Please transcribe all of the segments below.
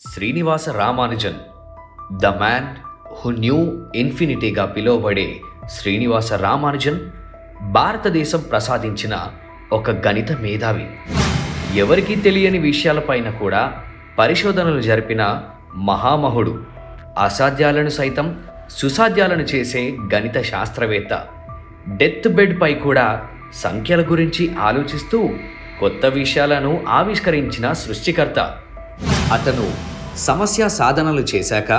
Srinivasa Ramanujan the man who knew ఇన్ఫినిటీగా పిలువబడే శ్రీనివాస రామానుజన్ భారతదేశం ప్రసాదించిన ఒక గణిత మేధావి. ఎవరికీ తెలియని విషయాలపైన కూడా పరిశోధనలు జరిపిన మహామహుడు. అసాధ్యాలను సైతం సుసాధ్యాలను చేసే గణిత శాస్త్రవేత్త. డెత్ బెడ్ పై కూడా సంఖ్యల గురించి ఆలోచిస్తూ కొత్త విషయాలను ఆవిష్కరించిన సృష్టికర్త. అతను సమస్య సాధనలు చేశాక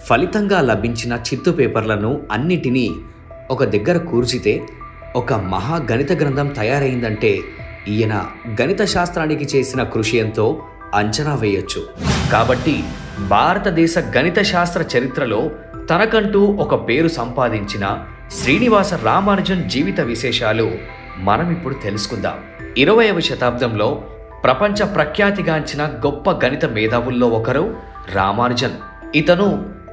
ఫలితంగా లభించిన చిత్తు పేపర్లను అన్నిటినీ ఒక దగ్గర కూర్చితే ఒక మహా గణిత గ్రంథం తయారైందంటే ఈయన గణిత శాస్త్రానికి చేసిన కృషి ఎంతో అంచనా వేయొచ్చు. కాబట్టి భారతదేశ గణిత శాస్త్ర చరిత్రలో తనకంటూ ఒక పేరు సంపాదించిన శ్రీనివాస రామానుజన్ జీవిత విశేషాలు మనం ఇప్పుడు తెలుసుకుందాం. 20వ శతాబ్దంలో ప్రపంచ ప్రఖ్యాతిగాంచిన గొప్ప గణిత మేధావుల్లో ఒకరు రామానుజన్. ఇతను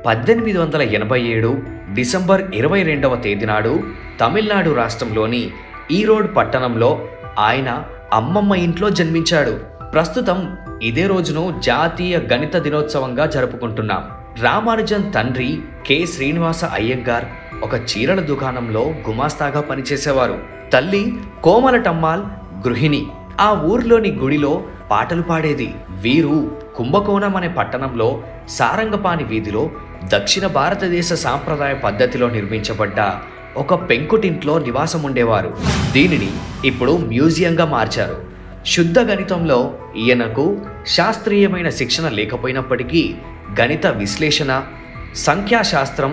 1887 డిసెంబర్ 22వ తేదీ నాడు తమిళనాడు రాష్ట్రంలోని ఈరోడ్ పట్టణంలో ఆయన అమ్మమ్మ ఇంట్లో జన్మించాడు. ప్రస్తుతం ఇదే రోజును జాతీయ గణిత దినోత్సవంగా జరుపుకుంటున్నాం. రామానుజన్ తండ్రి కె శ్రీనివాస అయ్యంగార్ ఒక చీరల దుకాణంలో గుమాస్తాగా పనిచేసేవారు. తల్లి కోమలటమ్మాల్ గృహిణి. ఆ ఊర్లోని గుడిలో పాటలు పాడేది. వీరు కుంభకోణం అనే పట్టణంలో సారంగపాణి వీధిలో దక్షిణ భారతదేశ సాంప్రదాయ పద్ధతిలో నిర్మించబడ్డ ఒక పెంకుటింట్లో నివాసం ఉండేవారు. దీనిని ఇప్పుడు మ్యూజియంగా మార్చారు. శుద్ధ గణితంలో ఈయనకు శాస్త్రీయమైన శిక్షణ లేకపోయినప్పటికీ గణిత విశ్లేషణ, సంఖ్యాశాస్త్రం,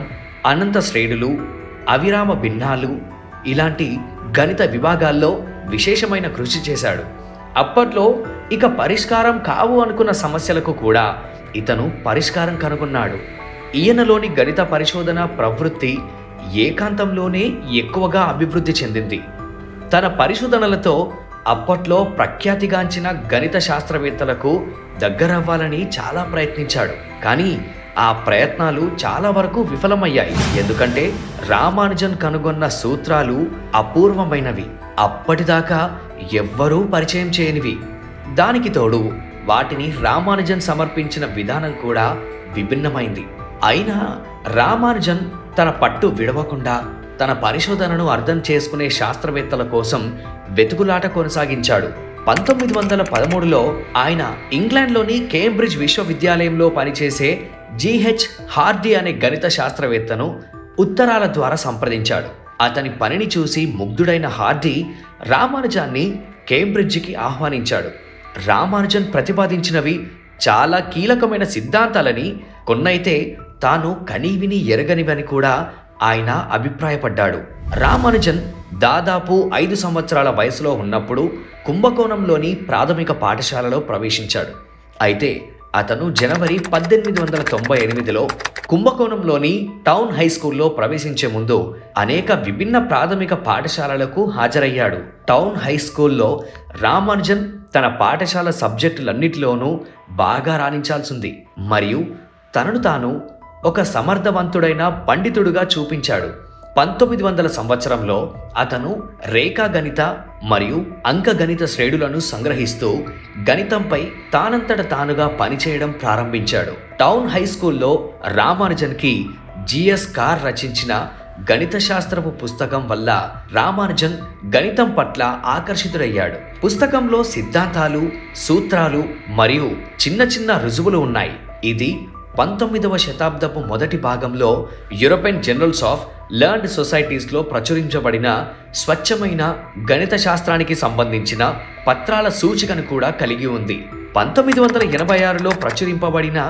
అనంత శ్రేణులు, అవిరామ భిన్నాలు ఇలాంటి గణిత విభాగాల్లో విశేషమైన కృషి చేశాడు. అప్పట్లో ఇక పరిష్కారం కావు అనుకున్న సమస్యలకు కూడా ఇతను పరిష్కారం కనుగొన్నాడు. ఈయనలోని గణిత పరిశోధన ప్రవృత్తి ఏకాంతంలోనే ఎక్కువగా అభివృద్ధి చెందింది. తన పరిశోధనలతో అప్పట్లో ప్రఖ్యాతిగాంచిన గణిత శాస్త్రవేత్తలకు దగ్గరవ్వాలని చాలా ప్రయత్నించాడు. కానీ ఆ ప్రయత్నాలు చాలా వరకు విఫలమయ్యాయి. ఎందుకంటే రామానుజన్ కనుగొన్న సూత్రాలు అపూర్వమైనవి, అప్పటిదాకా ఎవ్వరూ పరిచయం చేయనివి. దానికి తోడు వాటిని రామానుజన్ సమర్పించిన విధానం కూడా విభిన్నమైంది. అయినా రామానుజన్ తన పట్టు విడవకుండా తన పరిశోధనను అర్థం చేసుకునే శాస్త్రవేత్తల కోసం వెతుకులాట కొనసాగించాడు. 1913లో ఆయన ఇంగ్లాండ్లోని కేంబ్రిడ్జ్ విశ్వవిద్యాలయంలో పనిచేసే జిహెచ్ హార్డీ అనే గణిత శాస్త్రవేత్తను ఉత్తరాల ద్వారా సంప్రదించాడు. అతని పనిని చూసి ముగ్ధుడైన హార్డీ రామానుజాన్ని కేంబ్రిడ్జికి ఆహ్వానించాడు. రామానుజన్ ప్రతిపాదించినవి చాలా కీలకమైన సిద్ధాంతాలని, కొన్నైతే తాను కనీవిని ఎరగనివని కూడా ఆయన అభిప్రాయపడ్డాడు. రామానుజన్ దాదాపు 5 సంవత్సరాల వయసులో ఉన్నప్పుడు కుంభకోణంలోని ప్రాథమిక పాఠశాలలో ప్రవేశించాడు. అయితే అతను జనవరి 1898లో కుంభకోణంలోని టౌన్ హై స్కూల్లో ప్రవేశించే ముందు అనేక విభిన్న ప్రాథమిక పాఠశాలలకు హాజరయ్యాడు. టౌన్ హై స్కూల్లో రామానుజన్ తన పాఠశాల సబ్జెక్టులన్నిటిలోనూ బాగా రాణించాల్సింది మరియు తనను తాను ఒక సమర్థవంతుడైన పండితుడుగా చూపించాడు. 1900 సంవత్సరంలో అతను రేఖాగణిత మరియు అంకగణిత శ్రేణులను సంగ్రహిస్తూ గణితంపై తానంతట తానుగా పనిచేయడం ప్రారంభించాడు. టౌన్ హై స్కూల్లో రామానుజన్కి జిఎస్ కార్ రచించిన గణిత శాస్త్రపు పుస్తకం వల్ల రామానుజన్ గణితం పట్ల ఆకర్షితుడయ్యాడు. పుస్తకంలో సిద్ధాంతాలు, సూత్రాలు మరియు చిన్న చిన్న రుజువులు ఉన్నాయి. ఇది 19వ శతాబ్దపు మొదటి భాగంలో యూరోపియన్ జర్నల్స్ ఆఫ్ లెర్న్డ్ సొసైటీస్లో ప్రచురించబడిన స్వచ్ఛమైన గణిత శాస్త్రానికి సంబంధించిన పత్రాల సూచికను కూడా కలిగి ఉంది. 1986లో ప్రచురింపబడిన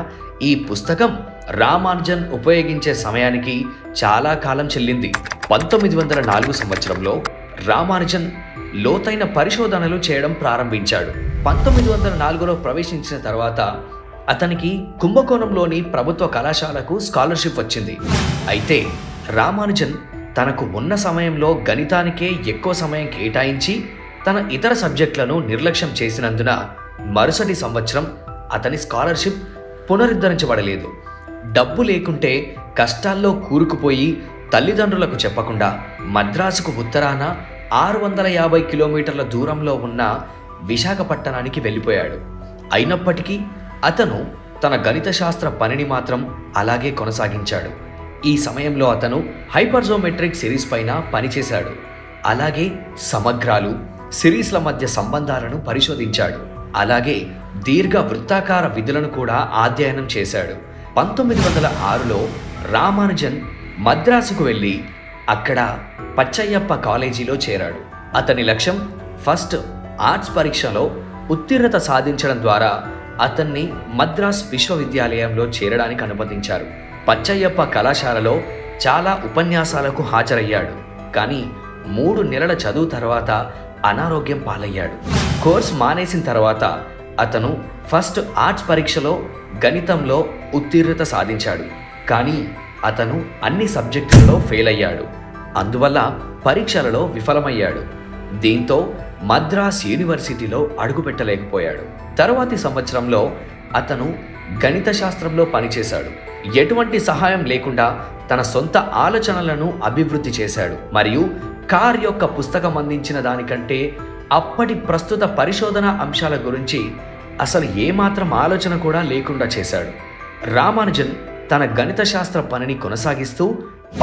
ఈ పుస్తకం రామానుజన్ ఉపయోగించే సమయానికి చాలా కాలం చెల్లింది. 1904 సంవత్సరంలో రామానుజన్ లోతైన పరిశోధనలు చేయడం ప్రారంభించాడు. 1904లో ప్రవేశించిన తర్వాత అతనికి కుంభకోణంలోని ప్రభుత్వ కళాశాలకు స్కాలర్షిప్ వచ్చింది. అయితే రామానుజన్ తనకు ఉన్న సమయంలో గణితానికే ఎక్కువ సమయం కేటాయించి తన ఇతర సబ్జెక్టులను నిర్లక్ష్యం చేసినందున మరుసటి సంవత్సరం అతని స్కాలర్షిప్ పునరుద్ధరించబడలేదు. డబ్బు లేకుంటే కష్టాల్లో కూరుకుపోయి తల్లిదండ్రులకు చెప్పకుండా మద్రాసుకు ఉత్తరాన 650 కిలోమీటర్ల దూరంలో ఉన్న విశాఖపట్టణానికి వెళ్ళిపోయాడు. అయినప్పటికీ అతను తన గణిత శాస్త్ర పనిని మాత్రం అలాగే కొనసాగించాడు. ఈ సమయంలో అతను హైపర్జోమెట్రిక్ సిరీస్ పైన పనిచేశాడు. అలాగే సమగ్రాలు, సిరీస్ల మధ్య సంబంధాలను పరిశోధించాడు. అలాగే దీర్ఘ వృత్తాకార విధులను కూడా అధ్యయనం చేశాడు. 1906లో రామానుజన్ మద్రాసుకు వెళ్ళి అక్కడ పచ్చయ్యప్ప కాలేజీలో చేరాడు. అతని లక్ష్యం ఫస్ట్ ఆర్ట్స్ పరీక్షలో ఉత్తీర్ణత సాధించడం ద్వారా అతన్ని మద్రాస్ విశ్వవిద్యాలయంలో చేరడానికి అనుమతించారు. పచ్చయ్యప్ప కళాశాలలో చాలా ఉపన్యాసాలకు హాజరయ్యాడు. కానీ 3 నెలల చదువు తర్వాత అనారోగ్యం పాలయ్యాడు. కోర్స్ మానేసిన తర్వాత అతను ఫస్ట్ ఆర్ట్స్ పరీక్షలో గణితంలో ఉత్తీర్ణత సాధించాడు. కానీ అతను అన్ని సబ్జెక్టులలో ఫెయిల్ అయ్యాడు. అందువల్ల పరీక్షలలో విఫలమయ్యాడు. దీంతో మద్రాస్ యూనివర్సిటీలో అడుగుపెట్టలేకపోయాడు. తరువాతి సంవత్సరంలో అతను గణిత శాస్త్రంలో పనిచేశాడు. ఎటువంటి సహాయం లేకుండా తన సొంత ఆలోచనలను అభివృద్ధి చేశాడు మరియు కార్ యొక్క పుస్తకం అందించిన దానికంటే అప్పటి ప్రస్తుత పరిశోధన అంశాల గురించి అసలు ఏమాత్రం ఆలోచన కూడా లేకుండా చేశాడు. రామానుజన్ తన గణిత శాస్త్ర పనిని కొనసాగిస్తూ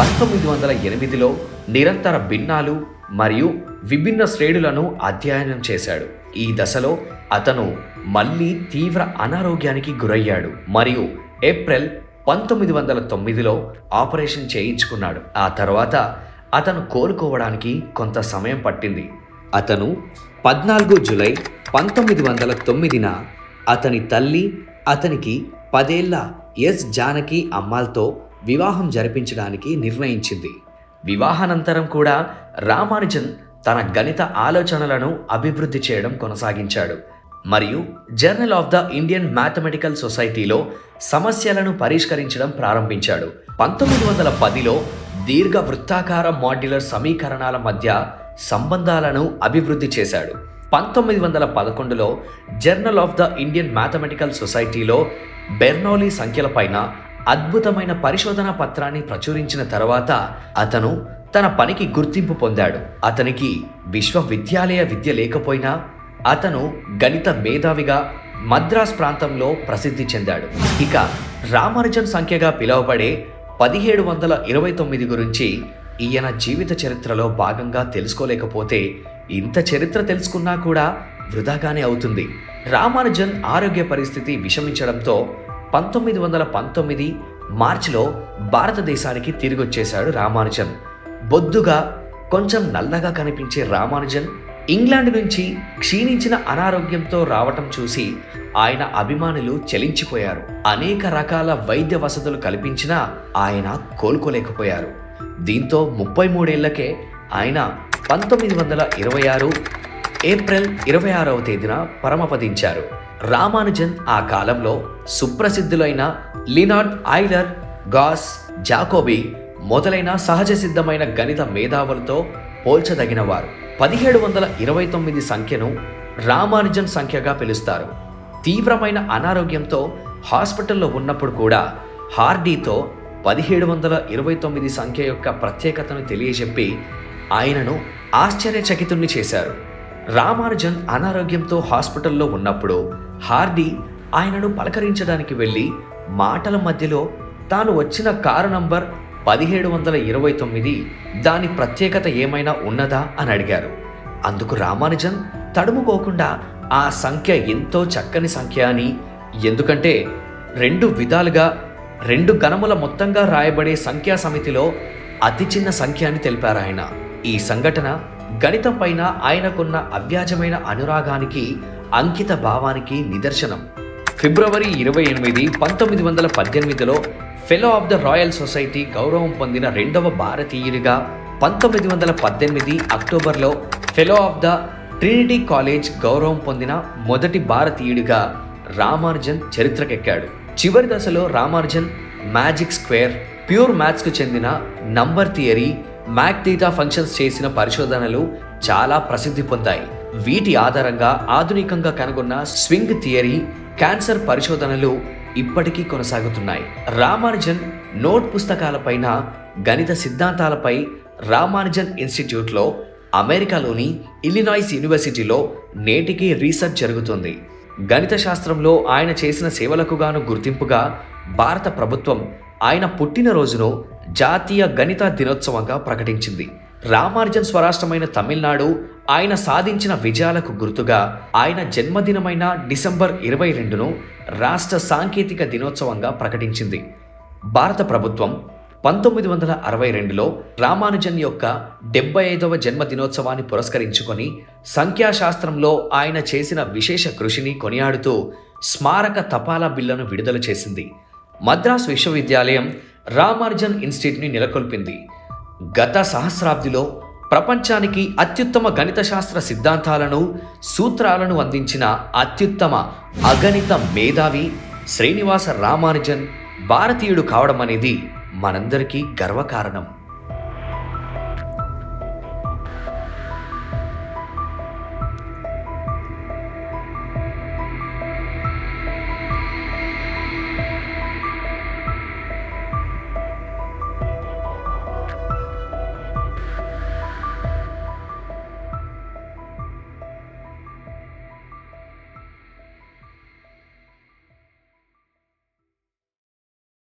1908లో నిరంతర భిన్నాలు మరియు విభిన్న శ్రేణులను అధ్యయనం చేశాడు. ఈ దశలో అతను మళ్ళీ తీవ్ర అనారోగ్యానికి గురయ్యాడు మరియు ఏప్రిల్ 1909లో ఆపరేషన్ చేయించుకున్నాడు. ఆ తర్వాత అతను కోలుకోవడానికి కొంత సమయం పట్టింది. అతను 14 జూలై 1909న అతని తల్లి అతనికి 10 ఏళ్ల ఎస్ జానకి అమ్మాల్తో వివాహం జరిపించడానికి నిర్ణయించింది. వివాహానంతరం కూడా రామానుజన్ తన గణిత ఆలోచనలను అభివృద్ధి చేయడం కొనసాగించాడు మరియు journal of the Indian mathematical సొసైటీలో సమస్యలను పరిష్కరించడం ప్రారంభించాడు. 1910లో దీర్ఘ వృత్తాకార మాడ్యులర్ సమీకరణాల మధ్య సంబంధాలను అభివృద్ధి చేశాడు. 1911లో journal of the Indian mathematical సొసైటీలో బెర్నౌలీ సంఖ్యలపైన అద్భుతమైన పరిశోధన పత్రాన్ని ప్రచురించిన తర్వాత అతను తన పనికి గుర్తింపు పొందాడు. అతనికి విశ్వవిద్యాలయ విద్య లేకపోయినా అతను గణిత మేధావిగా మద్రాస్ ప్రాంతంలో ప్రసిద్ధి చెందాడు. ఇక రామానుజన్ సంఖ్యగా పిలువబడే 1729 గురించి ఈయన జీవిత చరిత్రలో భాగంగా తెలుసుకోలేకపోతే ఇంత చరిత్ర తెలుసుకున్నా కూడా వృధాగానే అవుతుంది. రామానుజన్ ఆరోగ్య పరిస్థితి విషమించడంతో 1919 మార్చిలో భారతదేశానికి తిరిగొచ్చేశాడు రామానుజన్. బొద్దుగా కొంచెం నల్లగా కనిపించే రామానుజన్ ఇంగ్లాండ్ నుంచి క్షీణించిన అనారోగ్యంతో రావటం చూసి ఆయన అభిమానులు చలించిపోయారు. అనేక రకాల వైద్య వసతులు కల్పించినా ఆయన కోలుకోలేకపోయారు. దీంతో 33 ఏళ్లకే ఆయన 1926 ఏప్రిల్ 26వ తేదీన పరమపదించారు. రామానుజన్ ఆ కాలంలో సుప్రసిద్ధులైన లినార్డ్ ఆయిలర్, గాస్, జాకోబీ మొదలైన సహజ సిద్ధమైన గణిత మేధావులతో పోల్చదగినవారు. 1729 సంఖ్యను రామానుజన్ సంఖ్యగా పిలుస్తారు. తీవ్రమైన అనారోగ్యంతో హాస్పిటల్లో ఉన్నప్పుడు కూడా హార్డీతో 1729 సంఖ్య యొక్క ప్రత్యేకతను తెలియజెప్పి ఆయనను ఆశ్చర్యచకితుణ్ణి చేశారు. రామానుజన్ అనారోగ్యంతో హాస్పిటల్లో ఉన్నప్పుడు హార్డీ ఆయనను పలకరించడానికి వెళ్ళి మాటల మధ్యలో తాను వచ్చిన కారు నంబర్ 1729 దాని ప్రత్యేకత ఏమైనా ఉన్నదా అని అడిగారు. అందుకు రామానుజన్ తడుముకోకుండా ఆ సంఖ్య ఎంతో చక్కని సంఖ్య అని, ఎందుకంటే 2 విధాలుగా 2 గణముల మొత్తంగా రాయబడే సంఖ్యా సమితిలో అతి చిన్న సంఖ్య అని తెలిపారు ఆయన. ఈ సంఘటన గణితం పైన ఆయనకున్న అవ్యాజమైన అనురాగానికి, అంకిత భావానికి నిదర్శనం. ఫిబ్రవరి 28, 1918లో fellow of the Royal Society గౌరవం పొందిన 2వ భారతీయుడిగా, 1918 అక్టోబర్లో fellow of the Trinity College గౌరవం పొందిన మొదటి భారతీయుడిగా రామానుజన్ చరిత్రకెక్కాడు. చివరి దశలో రామానుజన్ మ్యాజిక్ స్క్వేర్, ప్యూర్ మ్యాథ్స్కు చెందిన number theory, mock theta functions చేసిన పరిశోధనలు చాలా ప్రసిద్ధి పొందాయి. వీటి ఆధారంగా ఆధునికంగా కనుగొన్న స్వింగ్ థియరీ, క్యాన్సర్ పరిశోధనలు ఇప్పటికీ కొనసాగుతున్నాయి. రామానుజన్ నోట్ పుస్తకాలపైన, గణిత సిద్ధాంతాలపై రామానుజన్ ఇన్స్టిట్యూట్లో అమెరికాలోని ఇల్లినాయిస్ యూనివర్సిటీలో నేటికి రీసెర్చ్ జరుగుతుంది. గణిత శాస్త్రంలో ఆయన చేసిన సేవలకు గాను గుర్తింపుగా భారత ప్రభుత్వం ఆయన పుట్టినరోజును జాతీయ గణిత దినోత్సవంగా ప్రకటించింది. రామానుజన్ స్వరాష్ట్రమైన తమిళనాడు ఆయన సాధించిన విజయాలకు గుర్తుగా ఆయన జన్మదినమైన డిసెంబర్ 22ను రాష్ట్ర సాంకేతిక దినోత్సవంగా ప్రకటించింది. భారత ప్రభుత్వం 1962లో రామానుజన్ యొక్క 75వ జన్మదినోత్సవాన్ని పురస్కరించుకొని సంఖ్యాశాస్త్రంలో ఆయన చేసిన విశేష కృషిని కొనియాడుతూ స్మారక తపాలా బిళ్లను విడుదల చేసింది. మద్రాస్ విశ్వవిద్యాలయం రామానుజన్ ఇన్స్టిట్యూట్ని నెలకొల్పింది. గత సహస్రాబ్దిలో ప్రపంచానికి అత్యుత్తమ గణిత శాస్త్ర సిద్ధాంతాలను, సూత్రాలను అందించిన అత్యుత్తమ అగణిత మేధావి శ్రీనివాస రామానుజన్ భారతీయుడు కావడం అనేది మనందరికీ గర్వకారణం.